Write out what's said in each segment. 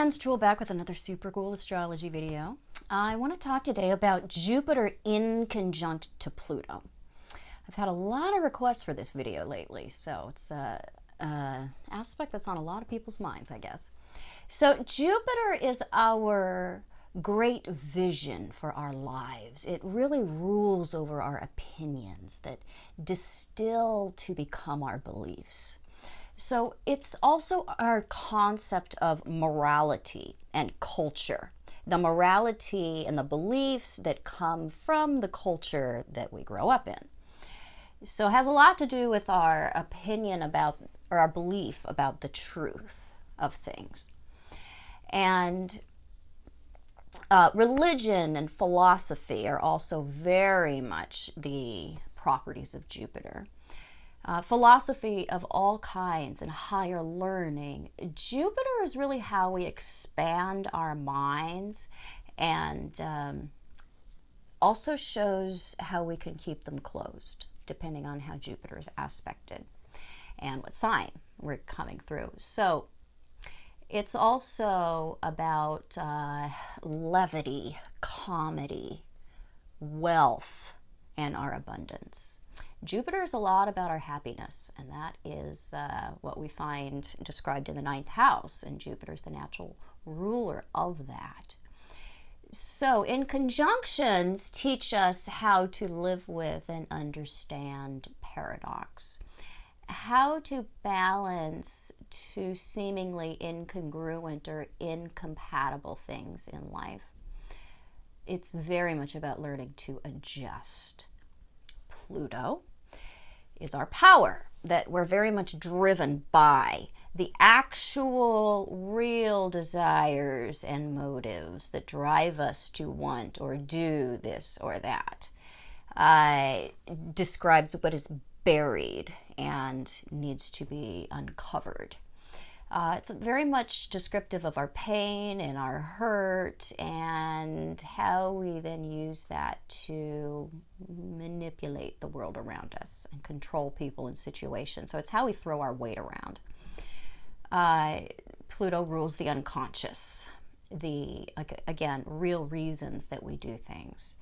friends, Jewel back with another super cool astrology video. I want to talk today about Jupiter in conjunct to Pluto. I've had a lot of requests for this video lately, so it's an aspect that's on a lot of people's minds, I guess. So Jupiter is our great vision for our lives. It really rules over our opinions that distill to become our beliefs. So it's also our concept of morality and culture. The morality and the beliefs that come from the culture that we grow up in. So it has a lot to do with our opinion about, or our belief about the truth of things. And religion and philosophy are also very much the properties of Jupiter. Philosophy of all kinds and higher learning. Jupiter is really how we expand our minds, and also shows how we can keep them closed, depending on how Jupiter is aspected and what sign we're coming through. So it's also about levity, comedy, wealth, and our abundance. Jupiter is a lot about our happiness, and that is what we find described in the 9th house, and Jupiter is the natural ruler of that. So inconjunctions teach us how to live with and understand paradox, how to balance two seemingly incongruent or incompatible things in life. It's very much about learning to adjust. Pluto is our power that we're very much driven by, the actual real desires and motives that drive us to want or do this or that. Describes what is buried and needs to be uncovered. It's very much descriptive of our pain and our hurt and how we then use that to manipulate the world around us and control people and situations. So it's how we throw our weight around. Pluto rules the unconscious, again, real reasons that we do things.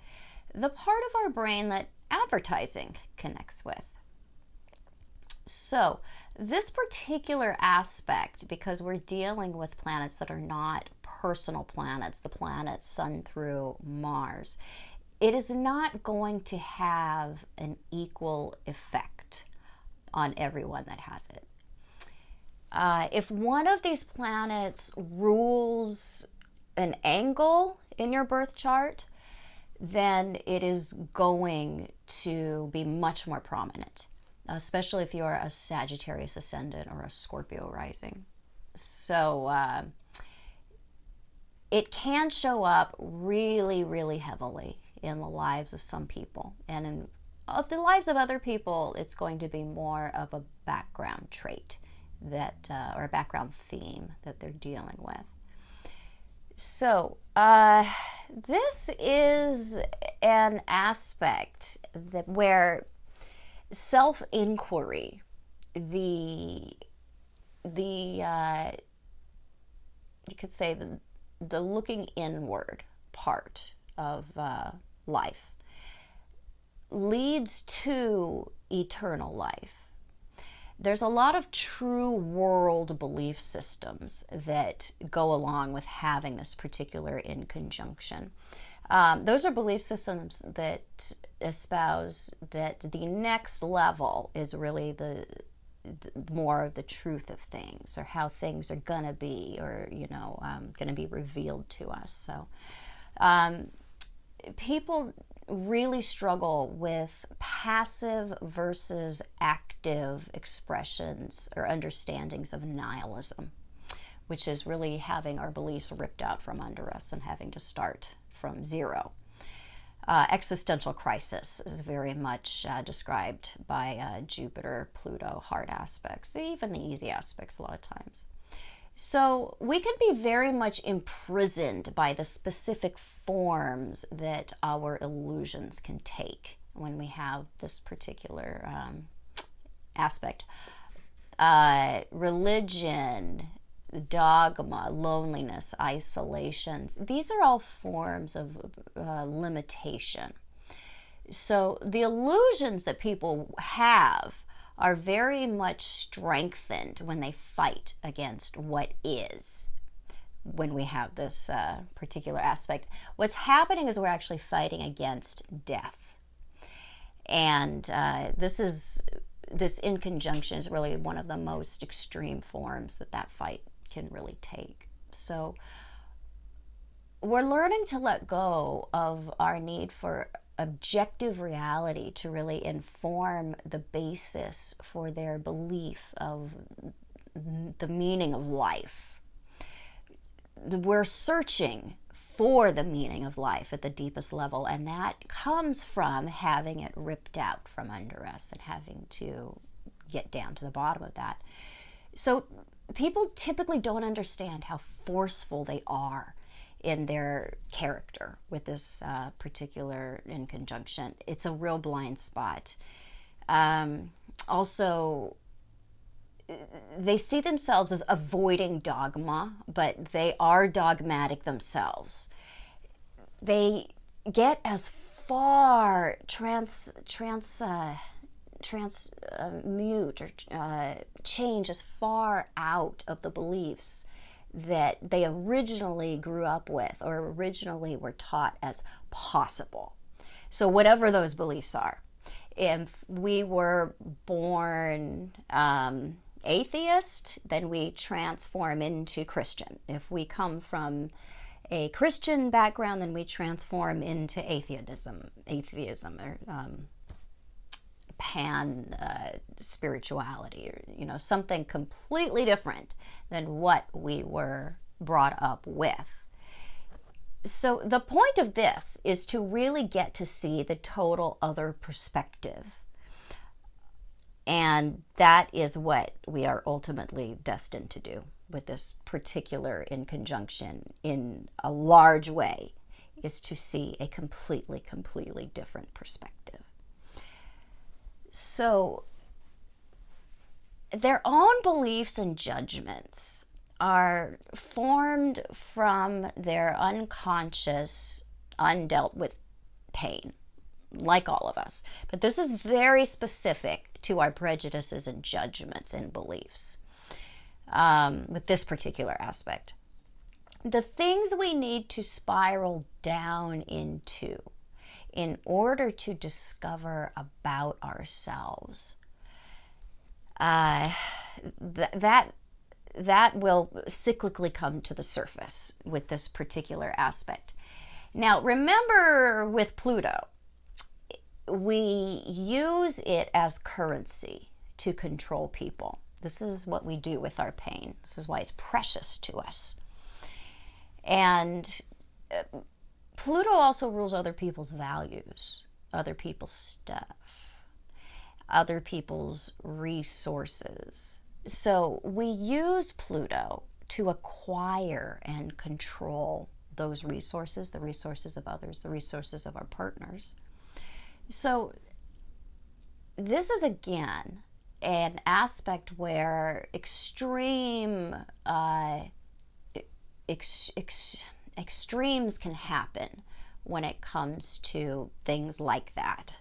The part of our brain that advertising connects with. So this particular aspect, because we're dealing with planets that are not personal planets, the planets Sun through Mars, it is not going to have an equal effect on everyone that has it. If one of these planets rules an angle in your birth chart, then it is going to be much more prominent, especially if you're a Sagittarius ascendant or a Scorpio rising. So it can show up really, really heavily in the lives of some people. And in the lives of other people, it's going to be more of a background trait that, or a background theme that they're dealing with. So this is an aspect that where self-inquiry, you could say the looking inward part of life leads to eternal life. There's a lot of true world belief systems that go along with having this particular inconjunction. Those are belief systems that espouse that the next level is really the more of the truth of things, or how things are gonna be, or gonna be revealed to us. So people really struggle with passive versus active expressions or understandings of nihilism, which is really having our beliefs ripped out from under us and having to start from zero. Existential crisis is very much described by Jupiter, Pluto, hard aspects, even the easy aspects a lot of times. So we can be very much imprisoned by the specific forms that our illusions can take when we have this particular aspect. Religion, dogma, loneliness, isolations. These are all forms of limitation. So the illusions that people have are very much strengthened when they fight against what is. When we have this particular aspect, what's happening is we're actually fighting against death. And this inconjunction is really one of the most extreme forms that fight can really take. So we're learning to let go of our need for objective reality to really inform the basis for their belief of the meaning of life. We're searching for the meaning of life at the deepest level, and that comes from having it ripped out from under us and having to get down to the bottom of that. So people typically don't understand how forceful they are in their character with this particular inconjunction. It's a real blind spot. Also, they see themselves as avoiding dogma, but they are dogmatic themselves. They get as far transmute or change as far out of the beliefs that they originally grew up with or originally were taught as possible. So whatever those beliefs are. If we were born atheist, then we transform into Christian. If we come from a Christian background, then we transform into atheism or pan spirituality, or something completely different than what we were brought up with. So the point of this is to really get to see the total other perspective. And that is what we are ultimately destined to do with this particular inconjunction in a large way, is to see a completely different perspective. So their own beliefs and judgments are formed from their unconscious, undealt with pain, like all of us. But this is very specific to our prejudices and judgments and beliefs with this particular aspect. The things we need to spiral down into in order to discover about ourselves, that will cyclically come to the surface with this particular aspect. Now, remember with Pluto, we use it as currency to control people. This is what we do with our pain. This is why it's precious to us. And Pluto also rules other people's values, other people's stuff, other people's resources. So we use Pluto to acquire and control those resources, the resources of others, the resources of our partners. So this is, again, an aspect where extremes can happen when it comes to things like that.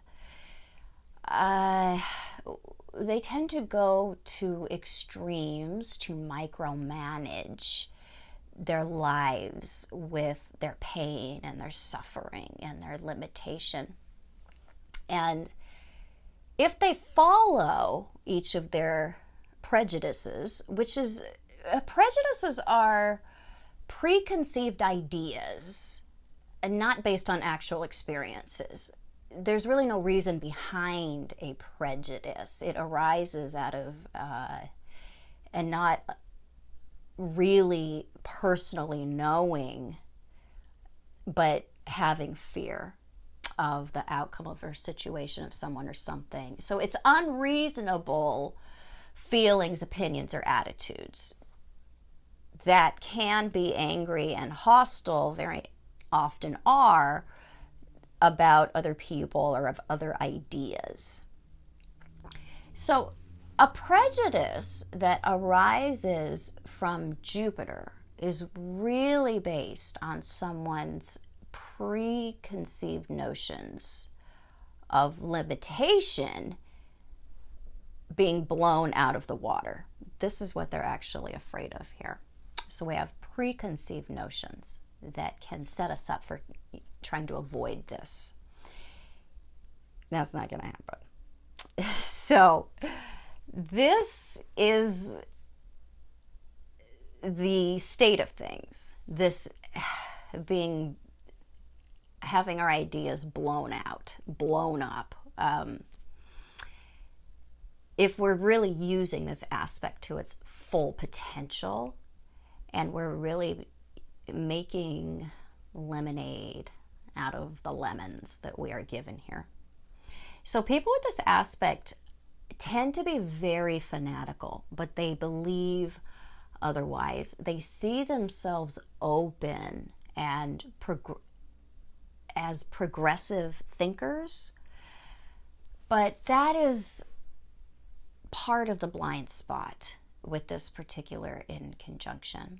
They tend to go to extremes to micromanage their lives with their pain and their suffering and their limitation. And if they follow each of their prejudices, prejudices are preconceived ideas and not based on actual experiences. There's really no reason behind a prejudice. It arises out of and not really personally knowing, but having fear of the outcome of a situation of someone or something. So it's unreasonable feelings, opinions, or attitudes that can be angry and hostile, very often are, about other people or of other ideas. So A prejudice that arises from Jupiter is really based on someone's preconceived notions of limitation being blown out of the water. This is what they're actually afraid of here. So we have preconceived notions that can set us up for trying to avoid this. That's not going to happen. So this is the state of things. This having our ideas blown out, blown up. If we're really using this aspect to its full potential, and we're really making lemonade out of the lemons that we are given here. So people with this aspect tend to be very fanatical, but they believe otherwise. They see themselves open and as progressive thinkers, but that is part of the blind spot with this particular inconjunction.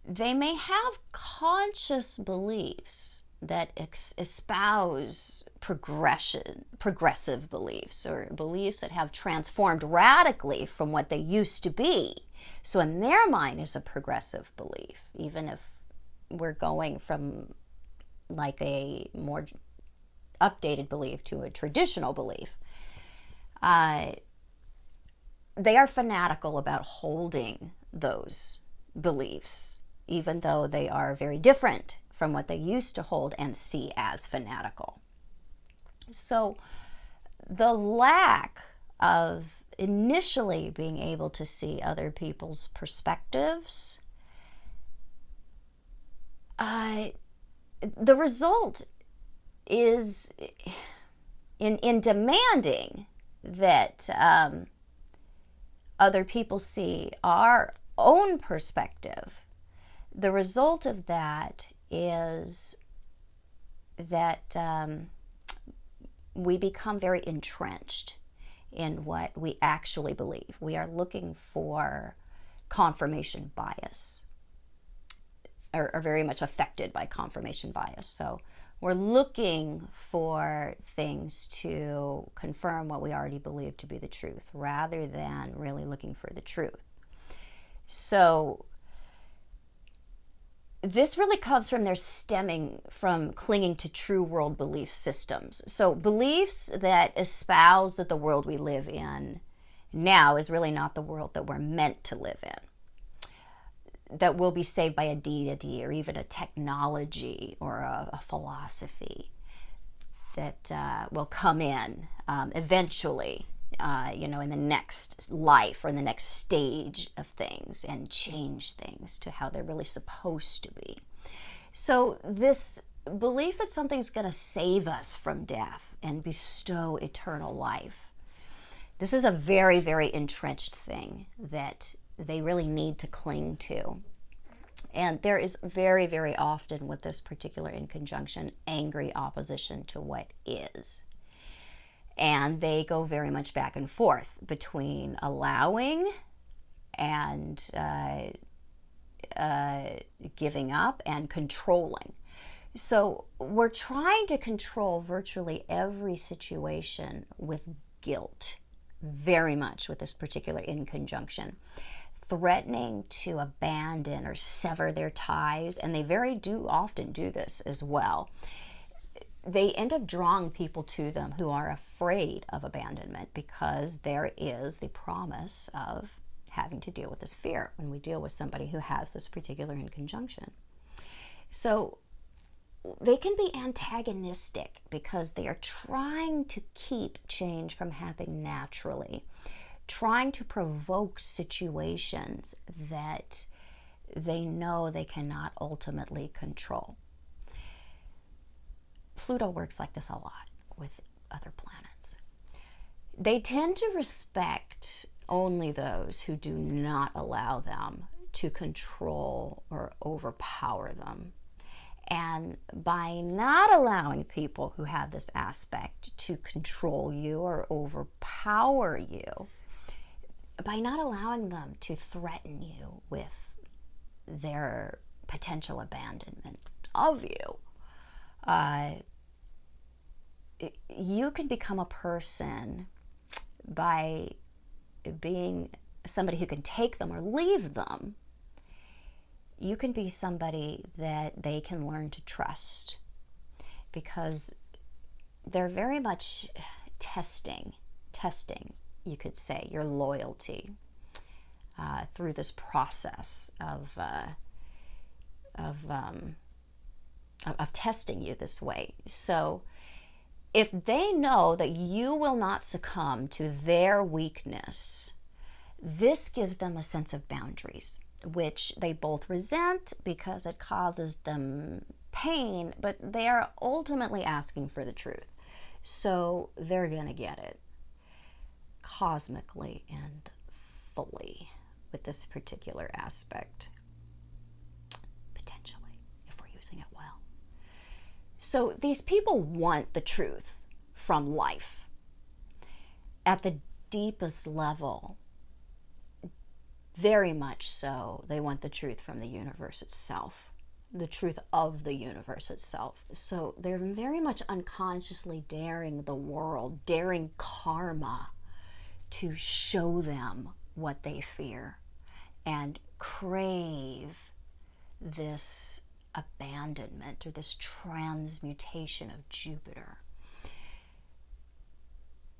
They may have conscious beliefs that espouse progressive beliefs, or beliefs that have transformed radically from what they used to be. So in their mind is a progressive belief, even if we're going from like a more updated belief to a traditional belief. They are fanatical about holding those beliefs, even though they are very different from what they used to hold and see as fanatical. So the lack of initially being able to see other people's perspectives, the result is in demanding that other people see our own perspective. The result of that is that we become very entrenched in what we actually believe. We are looking for confirmation bias, or are very much affected by confirmation bias. So we're looking for things to confirm what we already believe to be the truth, rather than really looking for the truth. So this really comes from their stemming from clinging to true world belief systems. So beliefs that espouse that the world we live in now is really not the world that we're meant to live in, that we'll be saved by a deity or even a technology or a philosophy that will come in eventually, in the next life or in the next stage of things, and change things to how they're really supposed to be. So this belief that something's going to save us from death and bestow eternal life, this is a very, very entrenched thing that they really need to cling to. And there is very, very often with this particular inconjunction, angry opposition to what is. And they go very much back and forth between allowing and giving up and controlling. So we're trying to control virtually every situation with guilt, very much with this particular inconjunction. Threatening to abandon or sever their ties, and they very often do this as well. They end up drawing people to them who are afraid of abandonment, because there is the promise of having to deal with this fear when we deal with somebody who has this particular inconjunction. So they can be antagonistic because they are trying to keep change from happening naturally, trying to provoke situations that they know they cannot ultimately control. Pluto works like this a lot with other planets. They tend to respect only those who do not allow them to control or overpower them. And by not allowing people who have this aspect to control you or overpower you, by not allowing them to threaten you with their potential abandonment of you, you can become a person by being somebody who can take them or leave them. You can be somebody that they can learn to trust, because they're very much testing, you could say, your loyalty through this process of testing you this way. So if they know that you will not succumb to their weakness, this gives them a sense of boundaries, which they both resent because it causes them pain, but they are ultimately asking for the truth. So they're going to get it cosmically and fully with this particular aspect, potentially, if we're using it well. So these people want the truth from life. At the deepest level, very much so, they want the truth from the universe itself, the truth of the universe itself. So they're very much unconsciously daring the world, daring karma to show them what they fear and crave this abandonment or this transmutation of Jupiter.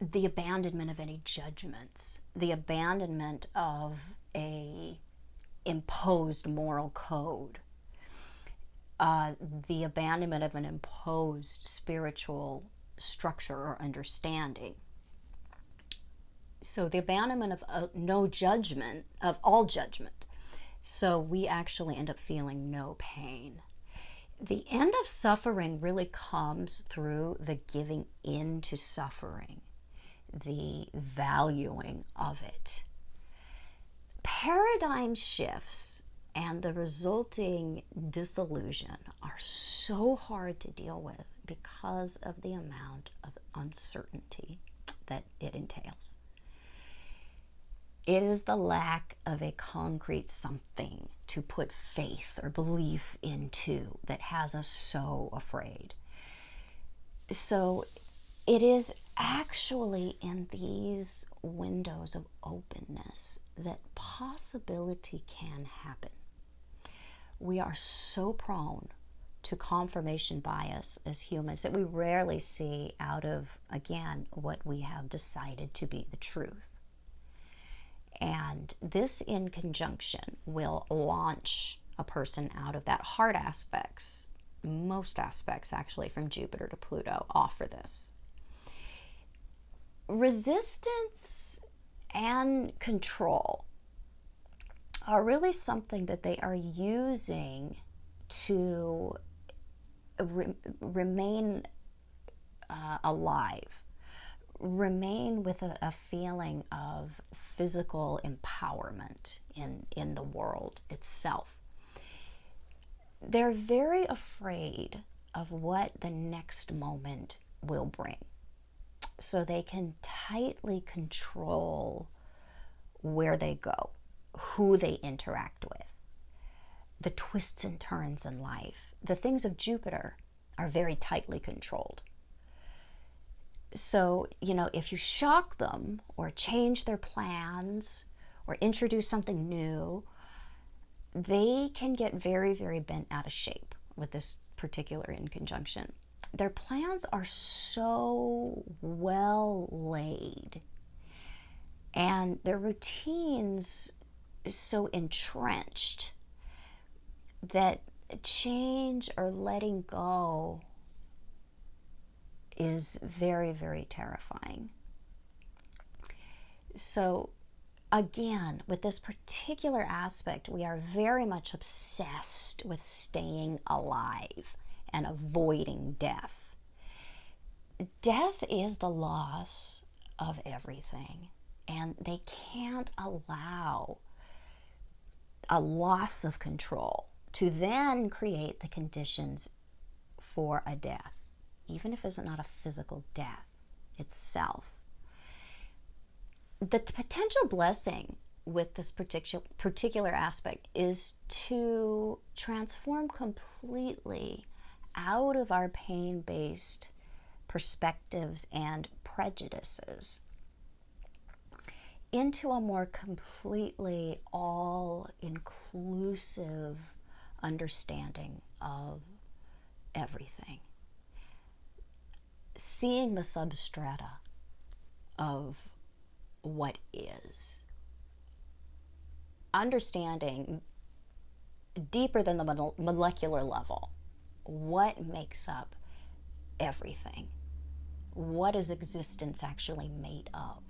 The abandonment of any judgments, the abandonment of a imposed moral code, the abandonment of an imposed spiritual structure or understanding. So the abandonment of no judgment, of all judgment. So we actually end up feeling no pain. The end of suffering really comes through the giving in to suffering, the valuing of it. Paradigm shifts and the resulting disillusion are so hard to deal with because of the amount of uncertainty that it entails. It is the lack of a concrete something to put faith or belief into that has us so afraid. So it is actually in these windows of openness that possibility can happen. We are so prone to confirmation bias as humans that we rarely see out of, again, what we have decided to be the truth. And this in conjunction will launch a person out of that. Hard aspects, most aspects actually from Jupiter to Pluto offer this. Resistance and control are really something that they are using to remain alive, remain with a feeling of physical empowerment in the world itself. They're very afraid of what the next moment will bring. So they can tightly control where they go, who they interact with, the twists and turns in life. The things of Jupiter are very tightly controlled. So, if you shock them or change their plans or introduce something new, they can get very, very bent out of shape with this particular in conjunction. Their plans are so well laid and their routines so entrenched that change or letting go is very, very terrifying. So again, with this particular aspect, we are very much obsessed with staying alive and avoiding death. Death is the loss of everything, and they can't allow a loss of control to then create the conditions for a death, even if it's not a physical death itself. The potential blessing with this particular aspect is to transform completely out of our pain-based perspectives and prejudices into a more completely all-inclusive understanding of everything. Seeing the substrata of what is. Understanding deeper than the molecular level what makes up everything. What is existence actually made of?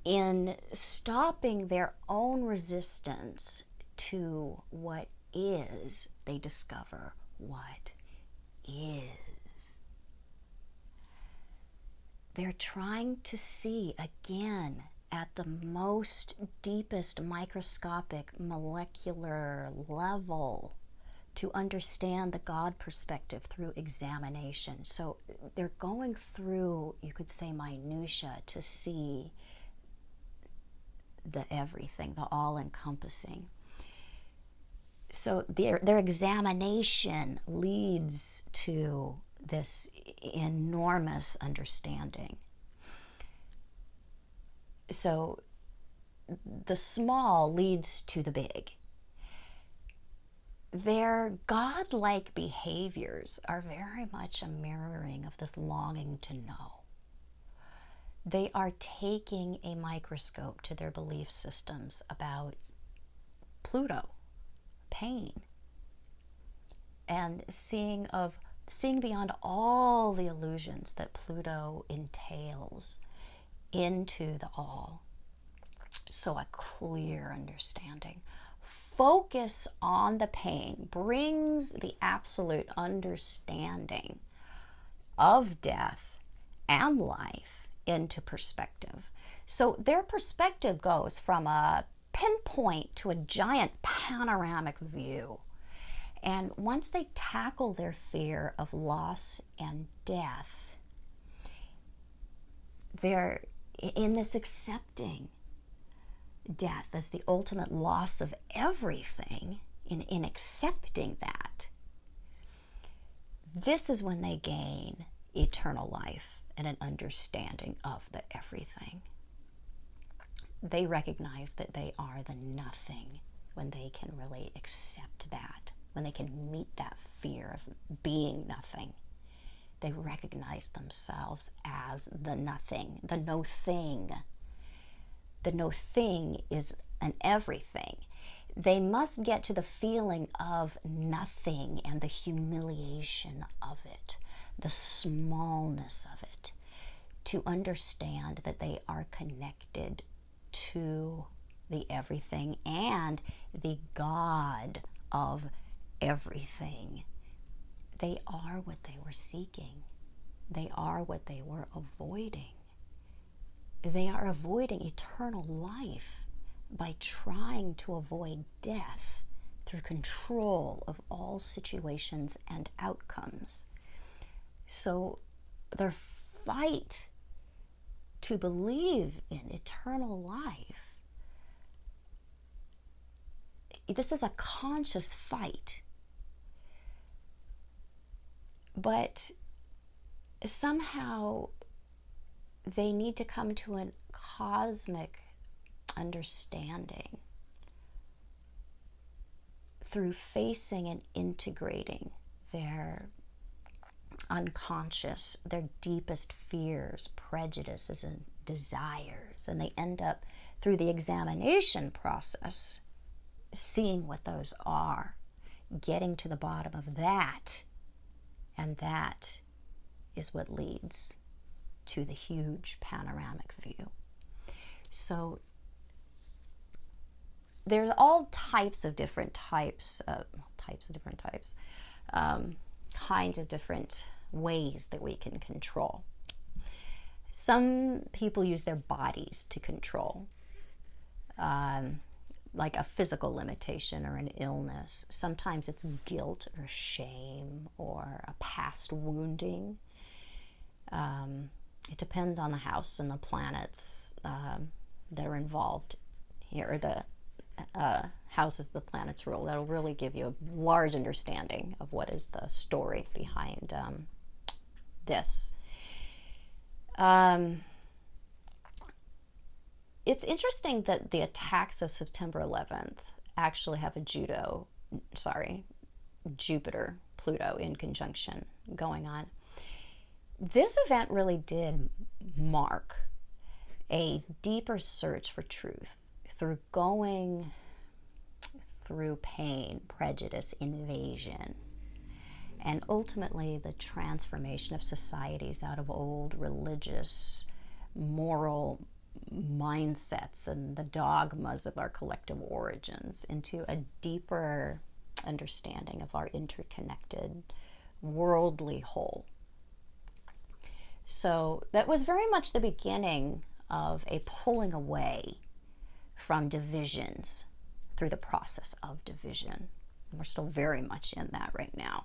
In stopping their own resistance to what is, they discover what is. They're trying to see again at the most deepest microscopic molecular level to understand the God perspective through examination. So they're going through, you could say, minutia to see the everything, the all-encompassing. So their examination leads to this enormous understanding. So the small leads to the big. Their godlike behaviors are very much a mirroring of this longing to know. They are taking a microscope to their belief systems about Pluto, pain, and seeing beyond all the illusions that Pluto entails into the all. So a clear understanding. Focus on the pain brings the absolute understanding of death and life into perspective. So their perspective goes from a pinpoint to a giant panoramic view. And once they tackle their fear of loss and death, they're in this accepting death as the ultimate loss of everything, in accepting that. This is when they gain eternal life and an understanding of the everything. They recognize that they are the nothing when they can really accept that, when they can meet that fear of being nothing. They recognize themselves as the nothing, the no thing. The no thing is an everything. They must get to the feeling of nothing and the humiliation of it, the smallness of it, to understand that they are connected to the everything and the God of everything. They are what they were seeking. They are what they were avoiding. They are avoiding eternal life by trying to avoid death through control of all situations and outcomes. So their fight to believe in eternal life, this is a conscious fight. But somehow they need to come to a cosmic understanding through facing and integrating their unconscious, their deepest fears, prejudices, and desires. And they end up, through the examination process, seeing what those are, getting to the bottom of that. And that is what leads to the huge panoramic view. So there's all types of different kinds of different ways that we can control. Some people use their bodies to control. like a physical limitation or an illness. Sometimes it's guilt or shame or a past wounding. It depends on the house and the planets that are involved here, or the houses the planets rule. That'll really give you a large understanding of what is the story behind this. It's interesting that the attacks of September 11th actually have a Jupiter, Pluto in conjunction going on. This event really did mark a deeper search for truth through going through pain, prejudice, invasion, and ultimately the transformation of societies out of old religious, moral mindsets and the dogmas of our collective origins into a deeper understanding of our interconnected worldly whole. So that was very much the beginning of a pulling away from divisions through the process of division. We're still very much in that right now.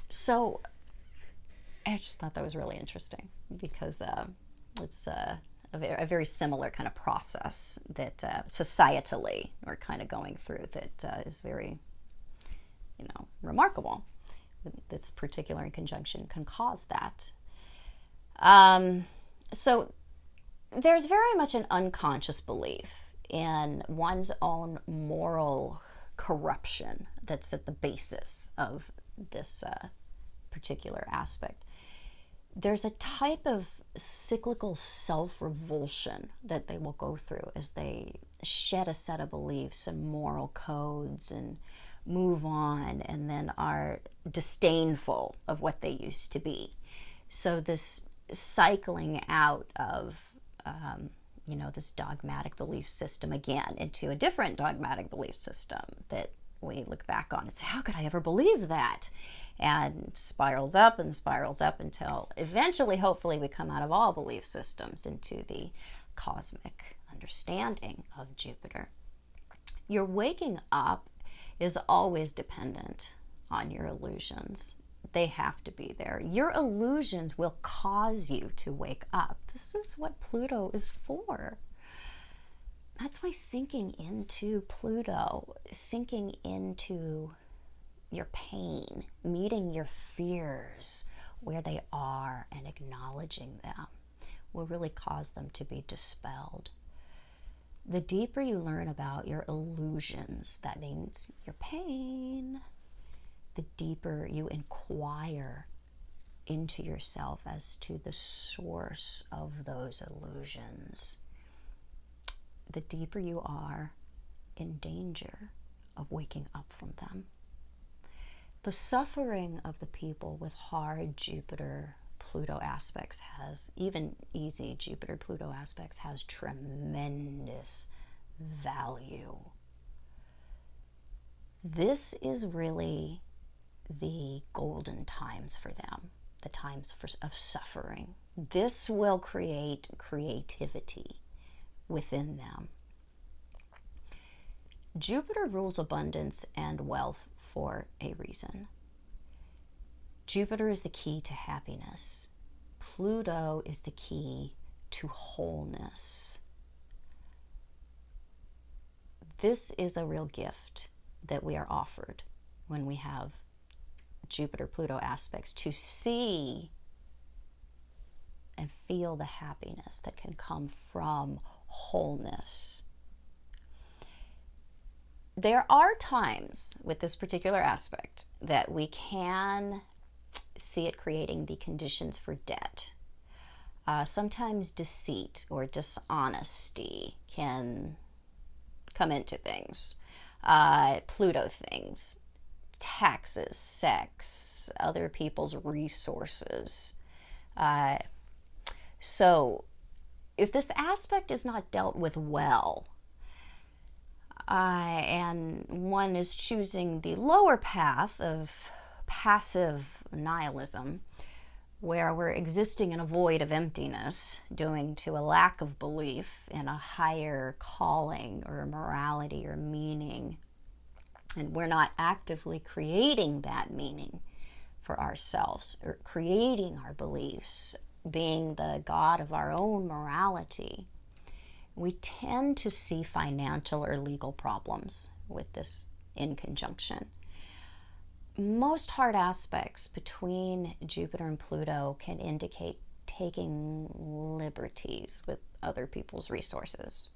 So I just thought that was really interesting because it's a very similar kind of process that societally we're kind of going through that is very, remarkable. This particular in conjunction can cause that. So there's very much an unconscious belief in one's own moral corruption that's at the basis of this particular aspect. There's a type of cyclical self-revulsion that they will go through as they shed a set of beliefs and moral codes and move on, and then are disdainful of what they used to be. So this cycling out of this dogmatic belief system again into a different dogmatic belief system that we look back on and say, how could I ever believe that? And spirals up until eventually, hopefully, we come out of all belief systems into the cosmic understanding of Jupiter. Your waking up is always dependent on your illusions. They have to be there. Your illusions will cause you to wake up. This is what Pluto is for. That's why sinking into Pluto, sinking into your pain, meeting your fears where they are and acknowledging them will really cause them to be dispelled. The deeper you learn about your illusions, that means your pain, the deeper you inquire into yourself as to the source of those illusions, the deeper you are in danger of waking up from them. The suffering of the people with hard Jupiter-Pluto aspects even easy Jupiter-Pluto aspects has tremendous value. This is really the golden times for them, the times of suffering. This will create creativity within them. Jupiter rules abundance and wealth for a reason. Jupiter is the key to happiness. Pluto is the key to wholeness. This is a real gift that we are offered when we have Jupiter-Pluto aspects, to see and feel the happiness that can come from wholeness. There are times with this particular aspect that we can see it creating the conditions for debt. Sometimes deceit or dishonesty can come into things. Pluto things, taxes, sex, other people's resources. So if this aspect is not dealt with well, and one is choosing the lower path of passive nihilism, where we're existing in a void of emptiness, due to a lack of belief in a higher calling or morality or meaning. And we're not actively creating that meaning for ourselves or creating our beliefs, being the God of our own morality. We tend to see financial or legal problems with this inconjunction. Most hard aspects between Jupiter and Pluto can indicate taking liberties with other people's resources.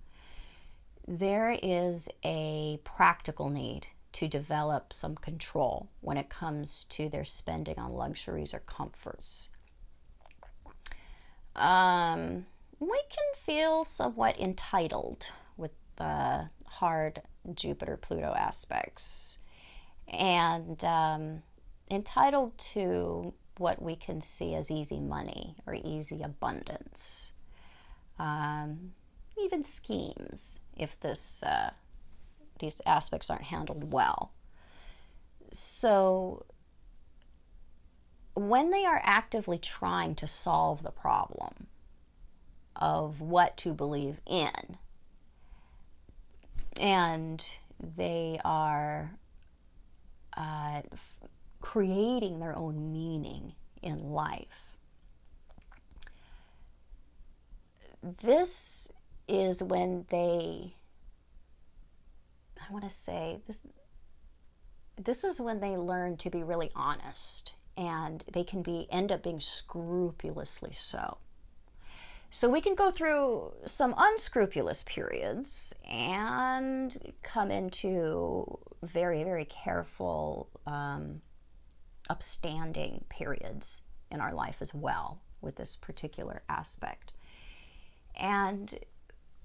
There is a practical need to develop some control when it comes to their spending on luxuries or comforts. We can feel somewhat entitled with the hard Jupiter-Pluto aspects, and entitled to what we can see as easy money or easy abundance. Even schemes, if these aspects aren't handled well. So when they are actively trying to solve the problem of what to believe in, and they are creating their own meaning in life, this is when they, I want to say, this is when they learn to be really honest, and they can end up being scrupulously so. So we can go through some unscrupulous periods and come into very, very careful, upstanding periods in our life as well with this particular aspect. And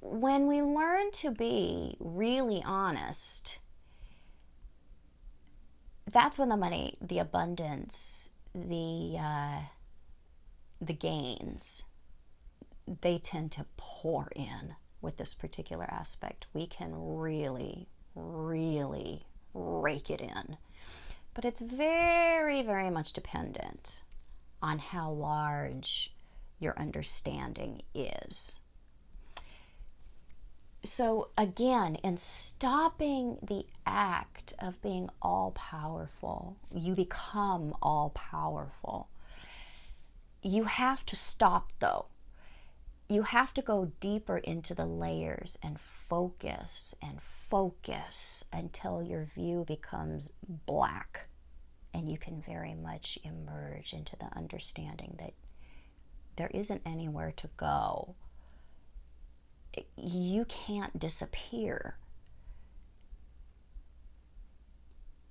when we learn to be really honest, that's when the money, the abundance, the gains, they tend to pour in with this particular aspect. We can really, really rake it in. But it's very, very much dependent on how large your understanding is. So again, in stopping the act of being all-powerful, you become all-powerful. You have to stop, though. You have to go deeper into the layers and focus until your view becomes black, and you can very much emerge into the understanding that there isn't anywhere to go. You can't disappear.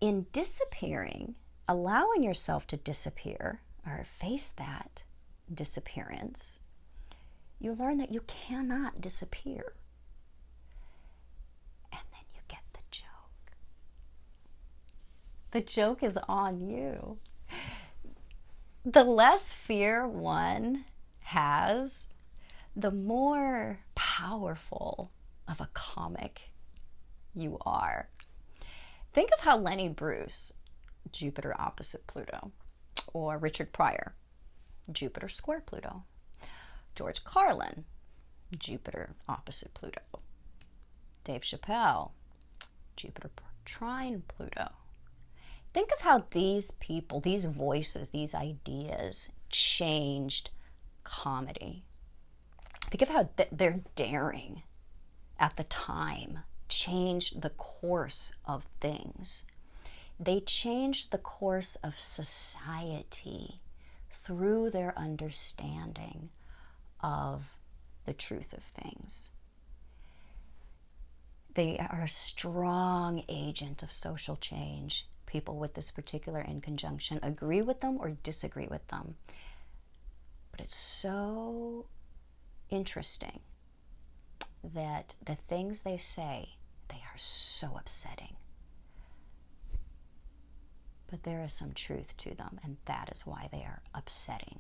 In disappearing, allowing yourself to disappear or face that disappearance, you learn that you cannot disappear. And then you get the joke. The joke is on you. The less fear one has, the more powerful of a comic you are. Think of how Lenny Bruce, Jupiter opposite Pluto, or Richard Pryor, Jupiter square Pluto, George Carlin, Jupiter opposite Pluto, Dave Chappelle, Jupiter trine Pluto. Think of how these people, these voices, these ideas changed comedy. Think of how their daring at the time changed the course of things. They changed the course of society through their understanding of the truth of things. They are a strong agent of social change. People with this particular inconjunction agree with them or disagree with them. But it's so interesting that the things they say, they are so upsetting. But there is some truth to them, and that is why they are upsetting.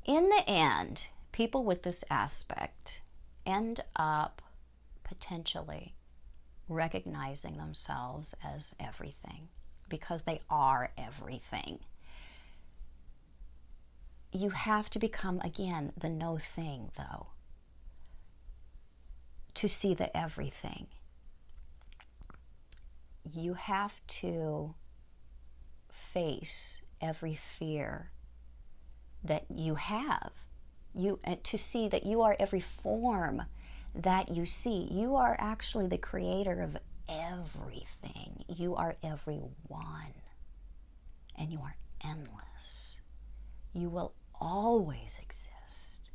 In the end, people with this aspect end up potentially recognizing themselves as everything, because they are everything. You have to become, again, the no thing, though, to see the everything. You have to face every fear that you have. To see that you are every form that you see. You are actually the creator of everything. You are everyone. And you are endless. You will always exist.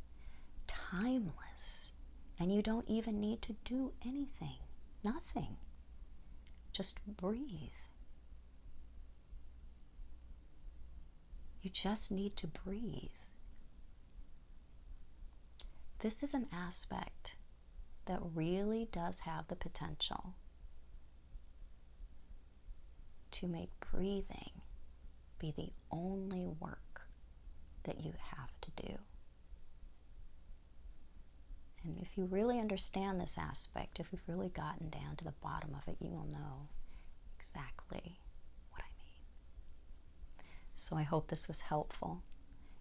Timeless. And you don't even need to do anything. Nothing. Just breathe. You just need to breathe. This is an aspect that really does have the potential to make breathing be the only work that you have to do. And if you really understand this aspect, if you've really gotten down to the bottom of it, you will know exactly what I mean. So I hope this was helpful.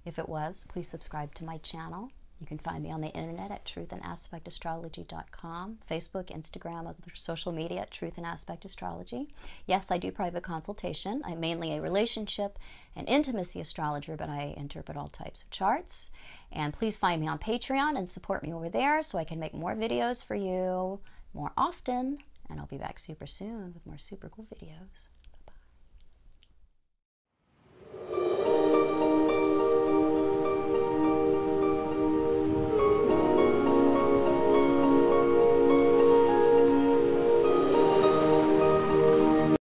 If it was, please subscribe to my channel. You can find me on the internet at truthandaspectastrology.com, Facebook, Instagram, other social media at Truth and Aspect Astrology. Yes, I do private consultation. I'm mainly a relationship and intimacy astrologer, but I interpret all types of charts. And please find me on Patreon and support me over there so I can make more videos for you more often. And I'll be back super soon with more super cool videos.